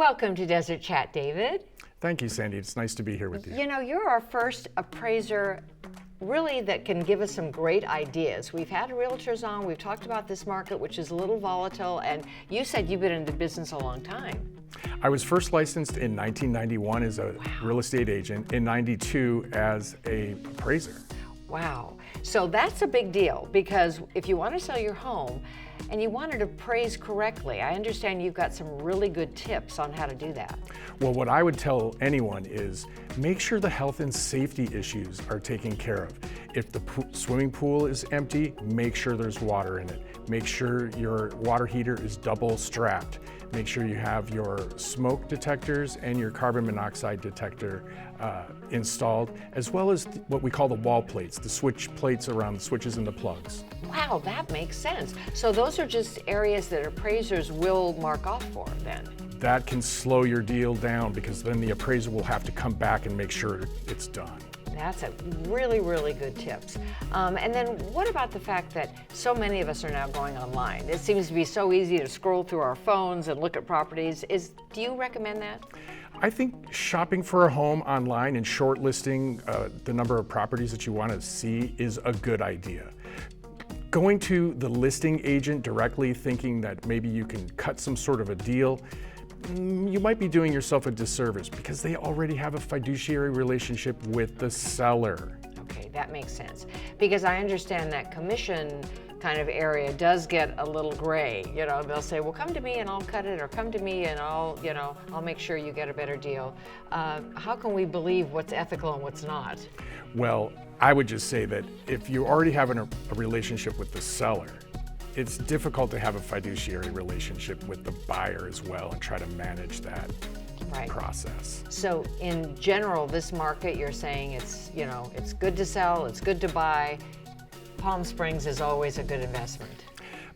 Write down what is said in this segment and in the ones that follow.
Welcome to Desert Chat, David. Thank you, Sandy. It's nice to be here with you. You know, you're our first appraiser really that can give us some great ideas. We've had realtors on, we've talked about this market, which is a little volatile, and you said you've been in the business a long time. I was first licensed in 1991 as a real estate agent, in 92 as a appraiser. Wow. So that's a big deal, because if you want to sell your home and you want it appraised correctly, I understand you've got some really good tips on how to do that. Well, what I would tell anyone is make sure the health and safety issues are taken care of. If the swimming pool is empty, make sure there's water in it. Make sure your water heater is double strapped. Make sure you have your smoke detectors and your carbon monoxide detector installed, as well as what we call the wall plates, the switch plates around the switches and the plugs. Wow, that makes sense. So those are just areas that appraisers will mark off for then. That can slow your deal down because then the appraiser will have to come back and make sure it's done. That's a really, really good tips. And then what about the fact that so many of us are now going online? It seems to be so easy to scroll through our phones and look at properties. Do you recommend that? I think shopping for a home online and shortlisting the number of properties that you want to see is a good idea. Going to the listing agent directly thinking that maybe you can cut some sort of a deal, you might be doing yourself a disservice because they already have a fiduciary relationship with the seller. Okay, that makes sense. Because I understand that commission kind of area does get a little gray. You know, they'll say, well, come to me and I'll cut it, or come to me and I'll make sure you get a better deal. How can we believe what's ethical and what's not? Well, I would just say that if you already have a relationship with the seller, it's difficult to have a fiduciary relationship with the buyer as well and try to manage that process. So in general, this market, you're saying it's good to sell, it's good to buy. Palm Springs is always a good investment.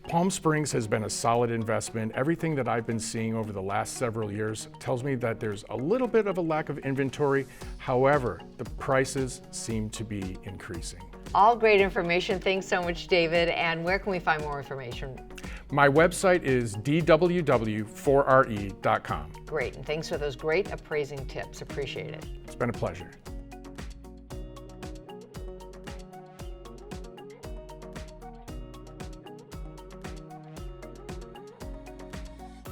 Palm Springs has been a solid investment. Everything that I've been seeing over the last several years tells me that there's a little bit of a lack of inventory. However, the prices seem to be increasing. All great information. Thanks so much, David. And where can we find more information? My website is dww4re.com. Great. And thanks for those great appraising tips. Appreciate it. It's been a pleasure.